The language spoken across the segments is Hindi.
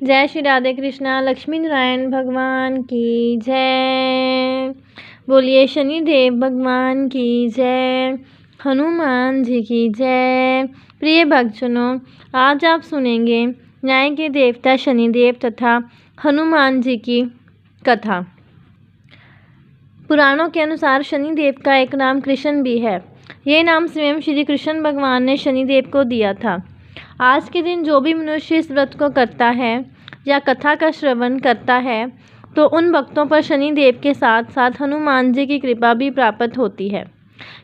जय श्री राधे कृष्णा। लक्ष्मी नारायण भगवान की जय। बोलिए शनिदेव भगवान की जय, हनुमान जी की जय। प्रिय भक्तजनों, आज आप सुनेंगे न्याय के देवता शनिदेव तथा हनुमान जी की कथा। पुराणों के अनुसार शनिदेव का एक नाम कृष्ण भी है। ये नाम स्वयं श्री कृष्ण भगवान ने शनिदेव को दिया था। आज के दिन जो भी मनुष्य इस व्रत को करता है या कथा का श्रवण करता है तो उन भक्तों पर शनिदेव के साथ साथ हनुमान जी की कृपा भी प्राप्त होती है,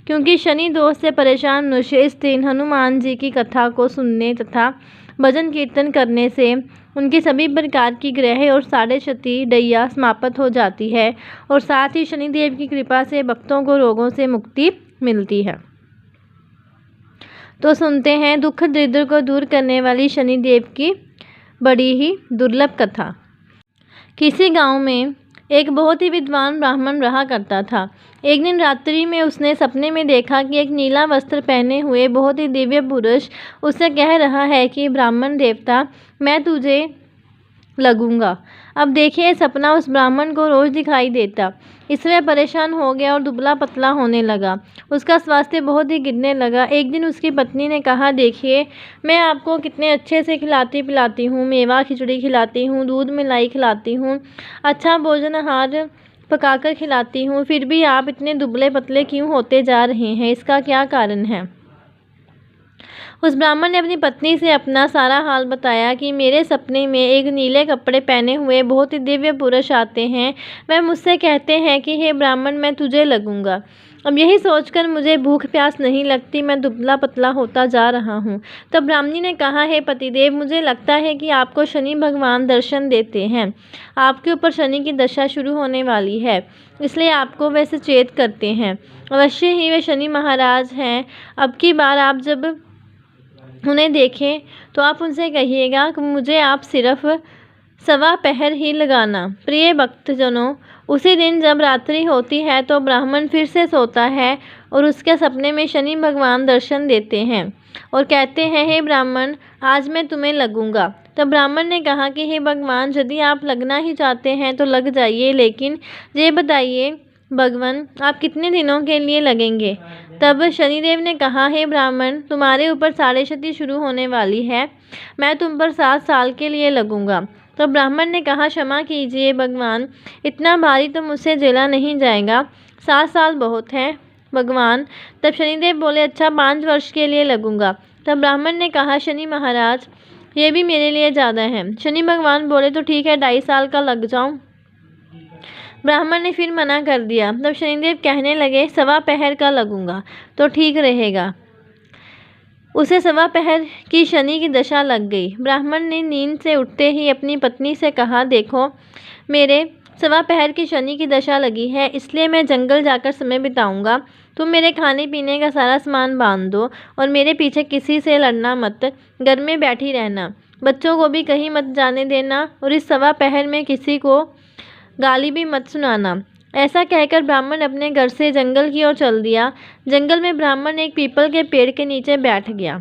क्योंकि शनि दोष से परेशान मनुष्य इस दिन हनुमान जी की कथा को सुनने तथा भजन कीर्तन करने से उनकी सभी प्रकार की ग्रह और साढ़े क्षति दैया समाप्त हो जाती है और साथ ही शनिदेव की कृपा से भक्तों को रोगों से मुक्ति मिलती है। तो सुनते हैं दुख दरिद्र को दूर करने वाली शनिदेव की बड़ी ही दुर्लभ कथा। किसी गांव में एक बहुत ही विद्वान ब्राह्मण रहा करता था। एक दिन रात्रि में उसने सपने में देखा कि एक नीला वस्त्र पहने हुए बहुत ही दिव्य पुरुष उससे कह रहा है कि ब्राह्मण देवता, मैं तुझे लगूंगा। अब देखिए, सपना उस ब्राह्मण को रोज दिखाई देता। इसलिए परेशान हो गया और दुबला पतला होने लगा। उसका स्वास्थ्य बहुत ही गिरने लगा। एक दिन उसकी पत्नी ने कहा, देखिए, मैं आपको कितने अच्छे से खिलाती पिलाती हूँ, मेवा खिचड़ी खिलाती हूँ, दूध मिलाई खिलाती हूँ, अच्छा भोजन आहार पकाकर खिलाती हूँ, फिर भी आप इतने दुबले पतले क्यों होते जा रहे हैं? इसका क्या कारण है? उस ब्राह्मण ने अपनी पत्नी से अपना सारा हाल बताया कि मेरे सपने में एक नीले कपड़े पहने हुए बहुत ही दिव्य पुरुष आते हैं। वह मुझसे कहते हैं कि हे ब्राह्मण, मैं तुझे लगूंगा। अब यही सोचकर मुझे भूख प्यास नहीं लगती, मैं दुबला पतला होता जा रहा हूँ। तब ब्राह्मणी ने कहा, हे पतिदेव, मुझे लगता है कि आपको शनि भगवान दर्शन देते हैं। आपके ऊपर शनि की दशा शुरू होने वाली है, इसलिए आपको वे सचेत करते हैं। अवश्य ही वे शनि महाराज हैं। अब की बार आप जब उन्हें देखें तो आप उनसे कहिएगा कि मुझे आप सिर्फ 1.25 पहर ही लगाना। प्रिय भक्तजनों, उसी दिन जब रात्रि होती है तो ब्राह्मण फिर से सोता है और उसके सपने में शनि भगवान दर्शन देते हैं और कहते हैं, हे ब्राह्मण, आज मैं तुम्हें लगूंगा। तब ब्राह्मण ने कहा कि हे भगवान, यदि आप लगना ही चाहते हैं तो लग जाइए, लेकिन ये बताइए भगवान, आप कितने दिनों के लिए लगेंगे? तब शनिदेव ने कहा, हे ब्राह्मण, तुम्हारे ऊपर साढ़े क्षति शुरू होने वाली है, मैं तुम पर 7 साल के लिए लगूंगा। तब ब्राह्मण ने कहा, क्षमा कीजिए भगवान, इतना भारी तो मुझसे झेला नहीं जाएगा, 7 साल बहुत हैं भगवान। तब शनिदेव बोले, अच्छा 5 वर्ष के लिए लगूंगा। तब ब्राह्मण ने कहा, शनि महाराज, ये भी मेरे लिए ज़्यादा है। शनि भगवान बोले, तो ठीक है, 2.5 साल का लग जाऊं। ब्राह्मण ने फिर मना कर दिया। तब शनिदेव कहने लगे, 1.25 पहर का लगूंगा तो ठीक रहेगा। उसे 1.25 पहर की शनि की दशा लग गई। ब्राह्मण ने नींद से उठते ही अपनी पत्नी से कहा, देखो, मेरे 1.25 पहर की शनि की दशा लगी है, इसलिए मैं जंगल जाकर समय बिताऊंगा। तुम मेरे खाने पीने का सारा सामान बांध दो और मेरे पीछे किसी से लड़ना मत, घर में बैठी रहना, बच्चों को भी कहीं मत जाने देना और इस 1.25 पहर में किसी को गाली भी मत सुनाना। ऐसा कहकर ब्राह्मण अपने घर से जंगल की ओर चल दिया। जंगल में ब्राह्मण एक पीपल के पेड़ के नीचे बैठ गया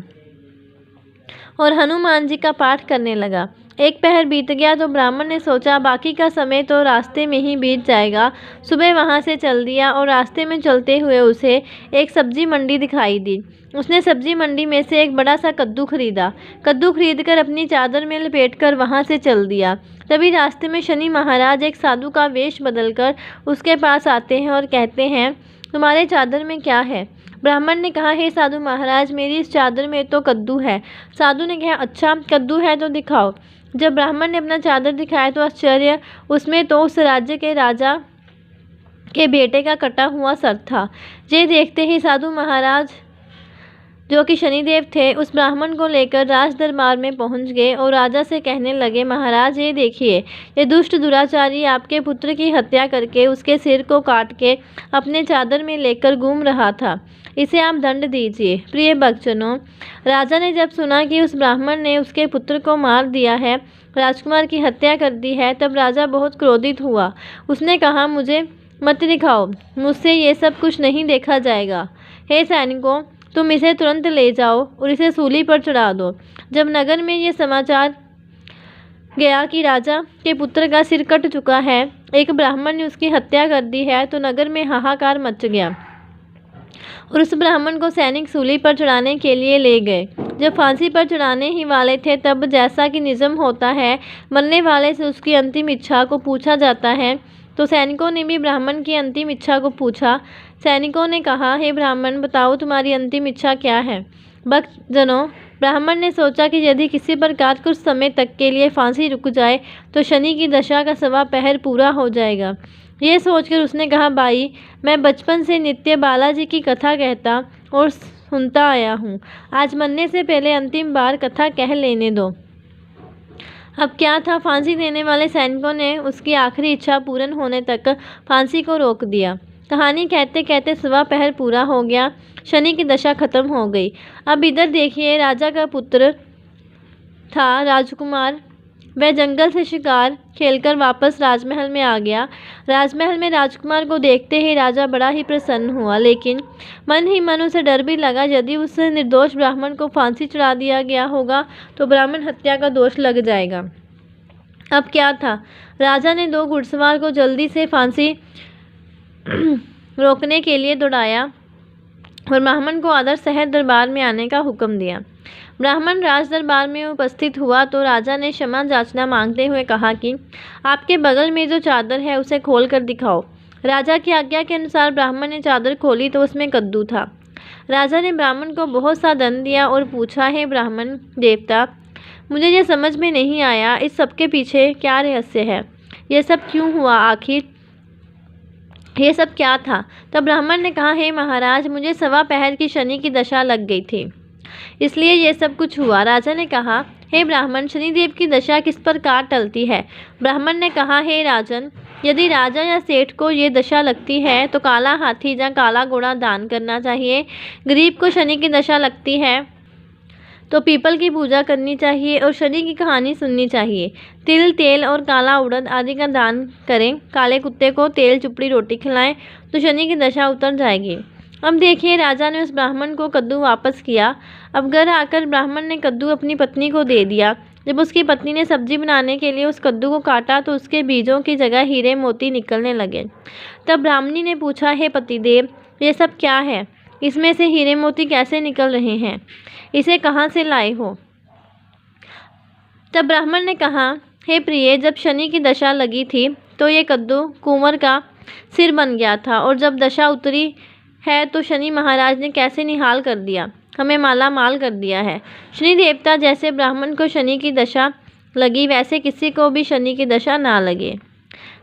और हनुमान जी का पाठ करने लगा। 1 पहर बीत गया तो ब्राह्मण ने सोचा, बाकी का समय तो रास्ते में ही बीत जाएगा। सुबह वहाँ से चल दिया और रास्ते में चलते हुए उसे एक सब्जी मंडी दिखाई दी। उसने सब्जी मंडी में से एक बड़ा सा कद्दू खरीदा। कद्दू खरीदकर अपनी चादर में लपेटकर वहाँ से चल दिया। तभी रास्ते में शनि महाराज एक साधु का वेश बदलकर उसके पास आते हैं और कहते हैं, तुम्हारे चादर में क्या है? ब्राह्मण ने कहा, हे साधु महाराज, मेरी इस चादर में तो कद्दू है। साधु ने कहा, अच्छा कद्दू है तो दिखाओ। जब ब्राह्मण ने अपना चादर दिखाया तो आश्चर्य, उसमें तो उस राज्य के राजा के बेटे का कटा हुआ सर था। ये देखते ही साधु महाराज, जो कि शनिदेव थे, उस ब्राह्मण को लेकर राज दरबार में पहुंच गए और राजा से कहने लगे, महाराज, ये देखिए, ये दुष्ट दुराचारी आपके पुत्र की हत्या करके उसके सिर को काट के अपने चादर में लेकर घूम रहा था, इसे आप दंड दीजिए। प्रिय भक्तजनों, राजा ने जब सुना कि उस ब्राह्मण ने उसके पुत्र को मार दिया है, राजकुमार की हत्या कर दी है, तब राजा बहुत क्रोधित हुआ। उसने कहा, मुझे मत दिखाओ, मुझसे ये सब कुछ नहीं देखा जाएगा। हे सैनिकों, तुम इसे तुरंत ले जाओ और इसे सूली पर चढ़ा दो। जब नगर में ये समाचार गया कि राजा के पुत्र का सिर कट चुका है, एक ब्राह्मण ने उसकी हत्या कर दी है, तो नगर में हाहाकार मच गया और उस ब्राह्मण को सैनिक सूली पर चढ़ाने के लिए ले गए। जब फांसी पर चढ़ाने ही वाले थे, तब जैसा कि निज़म होता है, मरने वाले से उसकी अंतिम इच्छा को पूछा जाता है, तो सैनिकों ने भी ब्राह्मण की अंतिम इच्छा को पूछा। सैनिकों ने कहा, हे ब्राह्मण, बताओ तुम्हारी अंतिम इच्छा क्या है। भक्तजनों, ब्राह्मण ने सोचा कि यदि किसी प्रकार कुछ समय तक के लिए फांसी रुक जाए तो शनि की दशा का 1.25 पहर पूरा हो जाएगा। ये सोचकर उसने कहा, भाई, मैं बचपन से नित्य बालाजी की कथा कहता और सुनता आया हूँ। आज मरने से पहले अंतिम बार कथा कह लेने दो। अब क्या था, फांसी देने वाले सैनिकों ने उसकी आखिरी इच्छा पूर्ण होने तक फांसी को रोक दिया। कहानी कहते कहते 1.25 पहर पूरा हो गया, शनि की दशा खत्म हो गई। अब इधर देखिए, राजा का पुत्र था राजकुमार, वह जंगल से शिकार खेलकर वापस राजमहल में आ गया। राजमहल में राजकुमार को देखते ही राजा बड़ा ही प्रसन्न हुआ, लेकिन मन ही मन उसे डर भी लगा, यदि उस निर्दोष ब्राह्मण को फांसी चढ़ा दिया गया होगा तो ब्राह्मण हत्या का दोष लग जाएगा। अब क्या था, राजा ने 2 घुड़सवार को जल्दी से फांसी रोकने के लिए दौड़ाया और ब्राह्मण को आदर सहित दरबार में आने का हुक्म दिया। ब्राह्मण राज दरबार में उपस्थित हुआ तो राजा ने क्षमा याचना मांगते हुए कहा कि आपके बगल में जो चादर है उसे खोल कर दिखाओ। राजा की आज्ञा के अनुसार ब्राह्मण ने चादर खोली तो उसमें कद्दू था। राजा ने ब्राह्मण को बहुत सा दंड दिया और पूछा, हे ब्राह्मण देवता, मुझे ये समझ में नहीं आया, इस सब के पीछे क्या रहस्य है, यह सब क्यों हुआ, आखिर ये सब क्या था। तब ब्राह्मण ने कहा, हे महाराज, मुझे 1.25 पहर की शनि की दशा लग गई थी, इसलिए ये सब कुछ हुआ। राजा ने कहा, हे ब्राह्मण, शनिदेव की दशा किस प्रकार टलती है। ब्राह्मण ने कहा, हे राजन, यदि राजा या सेठ को ये दशा लगती है तो काला हाथी या काला घोड़ा दान करना चाहिए। गरीब को शनि की दशा लगती है तो पीपल की पूजा करनी चाहिए और शनि की कहानी सुननी चाहिए। तिल, तेल और काला उड़द आदि का दान करें। काले कुत्ते को तेल चुपड़ी रोटी खिलाएं तो शनि की दशा उतर जाएगी। अब देखिए, राजा ने उस ब्राह्मण को कद्दू वापस किया। अब घर आकर ब्राह्मण ने कद्दू अपनी पत्नी को दे दिया। जब उसकी पत्नी ने सब्जी बनाने के लिए उस कद्दू को काटा तो उसके बीजों की जगह हीरे मोती निकलने लगे। तब ब्राह्मणी ने पूछा, हे पतिदेव, ये सब क्या है, इसमें से हीरे मोती कैसे निकल रहे हैं, इसे कहाँ से लाए हो। तब ब्राह्मण ने कहा, हे प्रिय, जब शनि की दशा लगी थी तो ये कद्दू कुंवर का सिर बन गया था, और जब दशा उतरी है तो शनि महाराज ने कैसे निहाल कर दिया, हमें माला माल कर दिया है। शनि देवता, जैसे ब्राह्मण को शनि की दशा लगी वैसे किसी को भी शनि की दशा ना लगे।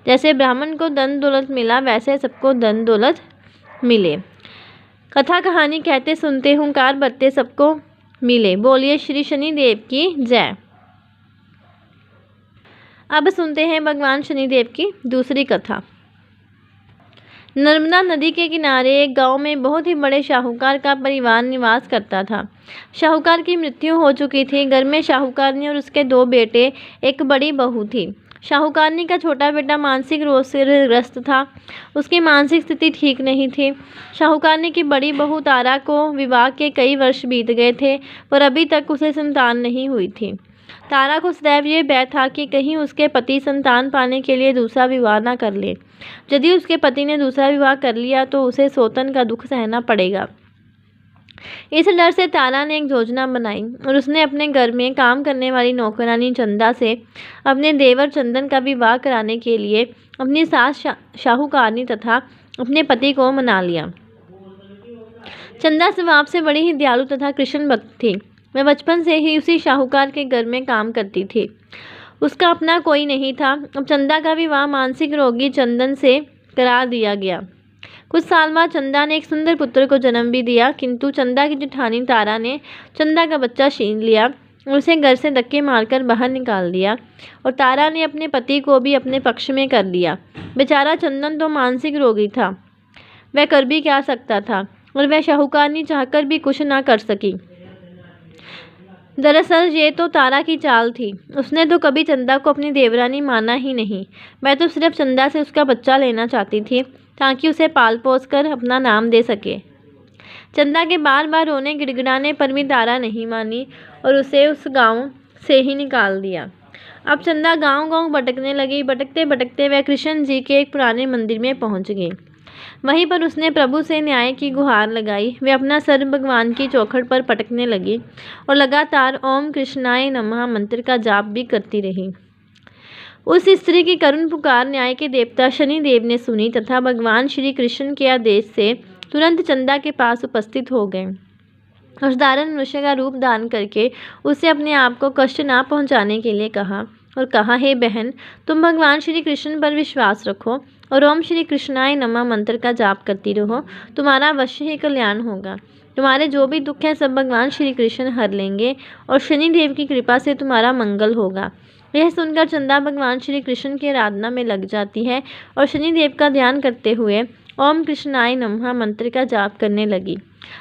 जैसे ब्राह्मण को धन दौलत मिला वैसे सबको धन दौलत मिले। कथा कहानी कहते सुनते हुंकार बरते सबको मिले। बोलिए श्री शनिदेव की जय। अब सुनते हैं भगवान शनिदेव की दूसरी कथा। नर्मदा नदी के किनारे एक गांव में बहुत ही बड़े शाहूकार का परिवार निवास करता था। शाहूकार की मृत्यु हो चुकी थी। घर में शाहूकारनी और उसके 2 बेटे, एक बड़ी बहू थी। शाहूकारनी का छोटा बेटा मानसिक रोग से ग्रस्त था। उसकी मानसिक स्थिति ठीक नहीं थी। शाहूकारनी की बड़ी बहू तारा को विवाह के कई वर्ष बीत गए थे, पर अभी तक उसे संतान नहीं हुई थी। तारा को सदैव ये भय था कि कहीं उसके पति संतान पाने के लिए दूसरा विवाह न कर ले। यदि उसके पति ने दूसरा विवाह कर लिया तो उसे सौतन का दुख सहना पड़ेगा। इस डर से तारा ने एक योजना बनाई और उसने अपने घर में काम करने वाली नौकरानी चंदा से अपने देवर चंदन का विवाह कराने के लिए अपनी सास शाहूकारनी तथा अपने पति को मना लिया। चंदा स्वभाव से बड़ी ही दयालु तथा कृष्ण भक्त थी। वह बचपन से ही उसी शाहूकार के घर में काम करती थी। उसका अपना कोई नहीं था। अब चंदा का विवाह मानसिक रोगी चंदन से करा दिया गया। कुछ साल बाद चंदा ने एक सुंदर पुत्र को जन्म भी दिया, किंतु चंदा की जेठानी तारा ने चंदा का बच्चा छीन लिया और उसे घर से धक्के मारकर बाहर निकाल दिया, और तारा ने अपने पति को भी अपने पक्ष में कर लिया। बेचारा चंदन तो मानसिक रोगी था, वह कर भी क्या सकता था, और वह शाहूकारनी चाहकर भी कुछ ना कर सकी। दरअसल ये तो तारा की चाल थी। उसने तो कभी चंदा को अपनी देवरानी माना ही नहीं। मैं तो सिर्फ चंदा से उसका बच्चा लेना चाहती थी ताकि उसे पाल पोस कर अपना नाम दे सके। चंदा के बार बार रोने गिड़गिड़ाने पर भी तारा नहीं मानी और उसे उस गांव से ही निकाल दिया। अब चंदा गांव-गांव भटकने लगी। भटकते भटकते वह कृष्ण जी के एक पुराने मंदिर में पहुंच गई। वहीं पर उसने प्रभु से न्याय की गुहार लगाई। वे अपना सर भगवान की चौखट पर पटकने लगी और लगातार ओम कृष्णाय नमः मंत्र का जाप भी करती रही। उस स्त्री की करुण पुकार न्याय के देवता शनि देव ने सुनी तथा भगवान श्री कृष्ण के आदेश से तुरंत चंदा के पास उपस्थित हो गए। साधारण मनुष्य का रूप धारण करके उसे अपने आप को कष्ट ना पहुंचाने के लिए कहा और कहा, हे बहन, तुम भगवान श्री कृष्ण पर विश्वास रखो और ओम श्री कृष्णाय नमः मंत्र का जाप करती रहो। तुम्हारा अवश्य ही कल्याण होगा। तुम्हारे जो भी दुख हैं सब भगवान श्री कृष्ण हर लेंगे और शनि देव की कृपा से तुम्हारा मंगल होगा। यह सुनकर चंदा भगवान श्री कृष्ण की आराधना में लग जाती है और शनि देव का ध्यान करते हुए ओम कृष्णाय नमः मंत्र का जाप करने लगी।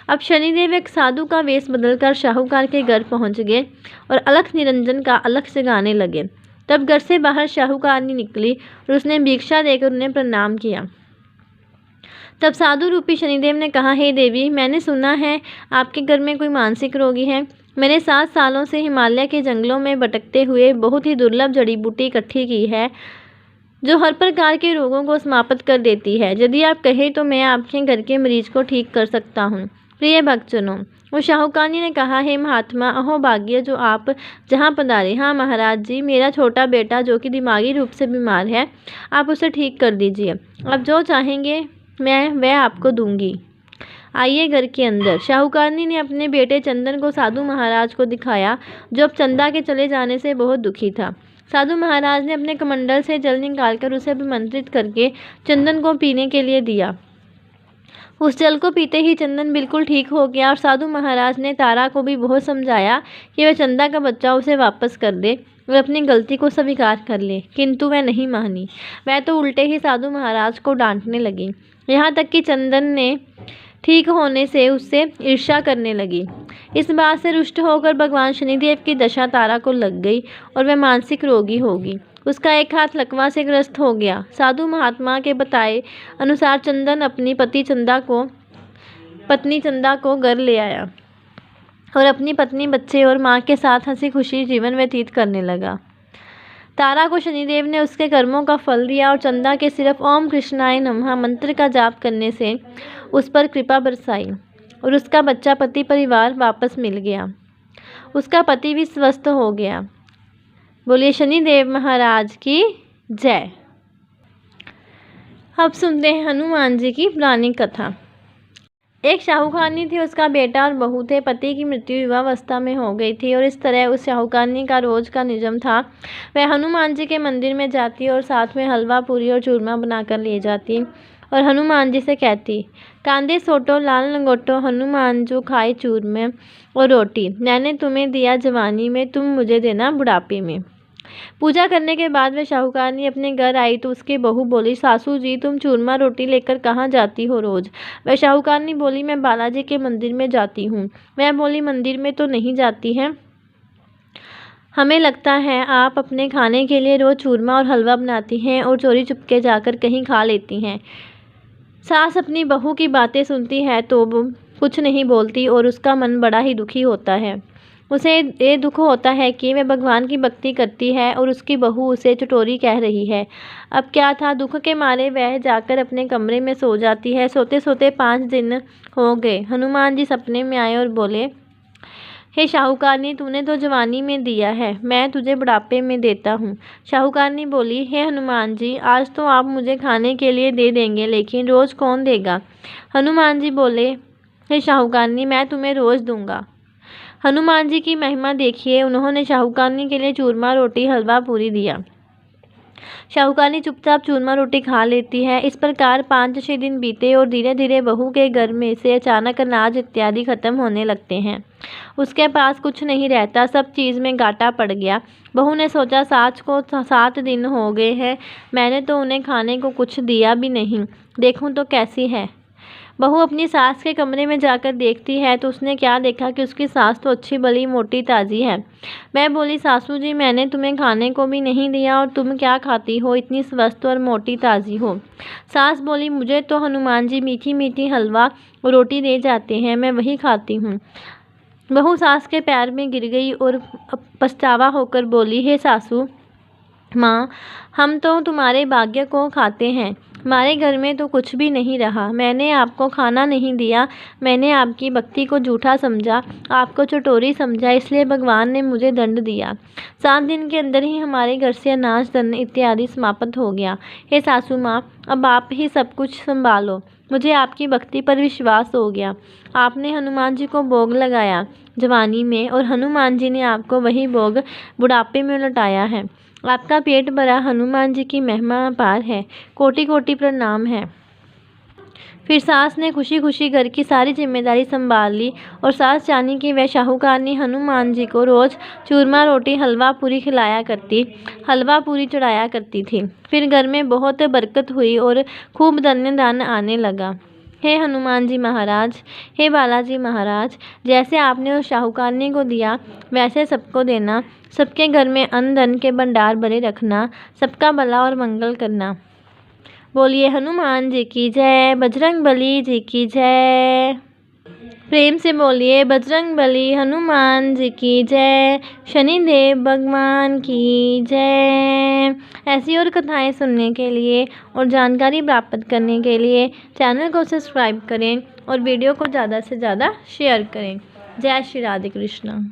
अब शनिदेव एक साधु का वेश बदलकर शाहूकार के घर पहुंच गए और अलख निरंजन का अलख से गाने लगे। तब घर से बाहर शाहूकारनी निकली और उसने भिक्षा देकर उन्हें प्रणाम किया। तब साधु रूपी शनिदेव ने कहा, हे देवी, मैंने सुना है आपके घर में कोई मानसिक रोगी है। मैंने 7 सालों से हिमालय के जंगलों में भटकते हुए बहुत ही दुर्लभ जड़ी बूटी इकट्ठी की है जो हर प्रकार के रोगों को समाप्त कर देती है। यदि आप कहें तो मैं आपके घर के मरीज को ठीक कर सकता हूँ। प्रिय भक्तजनों, वो शाहूकारनी ने कहा, हे महात्मा, अहो भाग्य जो आप जहाँ पधारे। हाँ महाराज जी, मेरा छोटा बेटा जो कि दिमागी रूप से बीमार है, आप उसे ठीक कर दीजिए। आप जो चाहेंगे मैं वह आपको दूंगी। आइए घर के अंदर। शाहूकारनी ने अपने बेटे चंदन को साधु महाराज को दिखाया जो अब चंदा के चले जाने से बहुत दुखी था। साधु महाराज ने अपने कमंडल से जल निकालकर उसे अभिमंत्रित करके चंदन को पीने के लिए दिया। उस जल को पीते ही चंदन बिल्कुल ठीक हो गया और साधु महाराज ने तारा को भी बहुत समझाया कि वह चंदा का बच्चा उसे वापस कर दे और अपनी गलती को स्वीकार कर ले, किंतु वह नहीं मानी। वह तो उल्टे ही साधु महाराज को डांटने लगी। यहाँ तक कि चंदन ने ठीक होने से उससे ईर्ष्या करने लगी। इस बात से रुष्ट होकर भगवान शनिदेव की दशा तारा को लग गई और वह मानसिक रोगी होगी। उसका एक हाथ लकवा से ग्रस्त हो गया। साधु महात्मा के बताए अनुसार चंदन अपनी पत्नी चंदा को घर ले आया और अपनी पत्नी, बच्चे और माँ के साथ हंसी खुशी जीवन व्यतीत करने लगा। तारा को शनिदेव ने उसके कर्मों का फल दिया और चंदा के सिर्फ ओम कृष्णाय नमः मंत्र का जाप करने से उस पर कृपा बरसाई और उसका बच्चा पति परिवार वापस मिल गया। उसका पति भी स्वस्थ हो गया। बोलिए शनिदेव महाराज की जय। अब सुनते हैं हनुमान जी की पुरानी कथा। एक शाहूकारनी थी, उसका बेटा और बहू थे। पति की मृत्यु युवावस्था में हो गई थी और इस तरह उस शाहूकारनी का रोज का नियम था, वह हनुमान जी के मंदिर में जाती और साथ में हलवा, पूरी और चूरमा बनाकर ले जाती और हनुमान जी से कहती, कांदे सोटो लाल लंगोटो हनुमान जो खाए चूरमे और रोटी, मैंने तुम्हें दिया जवानी में, तुम मुझे देना बुढ़ापे में। पूजा करने के बाद वह शाहूकारनी अपने घर आई तो उसकी बहू बोली, सासू जी तुम चूरमा रोटी लेकर कहाँ जाती हो रोज? वह शाहूकारनी बोली, मैं बालाजी के मंदिर में जाती हूँ। वह बोली, मंदिर में तो नहीं जाती हैं, हमें लगता है आप अपने खाने के लिए रोज चूरमा और हलवा बनाती हैं और चोरी चुपके जाकर कहीं खा लेती हैं। सास अपनी बहू की बातें सुनती है तो वो कुछ नहीं बोलती और उसका मन बड़ा ही दुखी होता है। उसे ये दुख होता है कि वह भगवान की भक्ति करती है और उसकी बहू उसे चटोरी कह रही है। अब क्या था, दुख के मारे वह जाकर अपने कमरे में सो जाती है। सोते सोते 5 दिन हो गए। हनुमान जी सपने में आए और बोले, हे शाहूकारनी, तूने तो जवानी में दिया है, मैं तुझे बुढ़ापे में देता हूँ। शाहूकारनी बोली, हे हनुमान जी, आज तो आप मुझे खाने के लिए दे देंगे, लेकिन रोज़ कौन देगा? हनुमान जी बोले, हे शाहूकारनी, मैं तुम्हें रोज़ दूंगा। हनुमान जी की महिमा देखिए, उन्होंने शाहूकारनी के लिए चूरमा रोटी हलवा पूरी दिया। शाहूकारनी चुपचाप चूरमा रोटी खा लेती है। इस प्रकार 5-6 दिन बीते और धीरे धीरे बहू के घर में से अचानक अनाज इत्यादि खत्म होने लगते हैं। उसके पास कुछ नहीं रहता, सब चीज़ में घाटा पड़ गया। बहू ने सोचा, सास को 7 दिन हो गए हैं, मैंने तो उन्हें खाने को कुछ दिया भी नहीं, देखूं तो कैसी है। बहू अपनी सास के कमरे में जाकर देखती है तो उसने क्या देखा कि उसकी सास तो अच्छी भली मोटी ताज़ी है। वह बोली, सासू जी, मैंने तुम्हें खाने को भी नहीं दिया और तुम क्या खाती हो, इतनी स्वस्थ और मोटी ताज़ी हो। सास बोली, मुझे तो हनुमान जी मीठी मीठी हलवा और रोटी दे जाते हैं, मैं वही खाती हूँ। बहू सास के पैर में गिर गई और पछतावा होकर बोली, हे सासू, माँ, हम तो तुम्हारे भाग्य को खाते हैं। हमारे घर में तो कुछ भी नहीं रहा। मैंने आपको खाना नहीं दिया, मैंने आपकी भक्ति को झूठा समझा, आपको चटोरी समझा, इसलिए भगवान ने मुझे दंड दिया। 7 दिन के अंदर ही हमारे घर से अनाज धन इत्यादि समाप्त हो गया। हे सासू माँ, अब आप ही सब कुछ संभालो। मुझे आपकी भक्ति पर विश्वास हो गया। आपने हनुमान जी को भोग लगाया जवानी में, और हनुमान जी ने आपको वही भोग बुढ़ापे में लौटाया है। आपका पेट भरा हनुमान जी की महिमा अपार है। कोटि कोटि प्रणाम है। फिर सास ने खुशी खुशी घर की सारी जिम्मेदारी संभाल ली, और सास जानी कि वह शाहूकारनी हनुमान जी को रोज चूरमा रोटी हलवा पूरी खिलाया करती, हलवा पूरी चढ़ाया करती थी। फिर घर में बहुत बरकत हुई और खूब धन आने लगा। हे हनुमान जी महाराज, हे बालाजी महाराज, जैसे आपने उस शाहूकारनी को दिया वैसे सबको देना। सबके घर में अन्न धन के भंडार भरे रखना। सबका भला और मंगल करना। बोलिए हनुमान जी की जय, बजरंगबली जी की जय। प्रेम से बोलिए बजरंगबली हनुमान जी की जय, शनिदेव भगवान की जय। ऐसी और कथाएं सुनने के लिए और जानकारी प्राप्त करने के लिए चैनल को सब्सक्राइब करें और वीडियो को ज़्यादा से ज़्यादा शेयर करें। जय श्री राधे कृष्ण।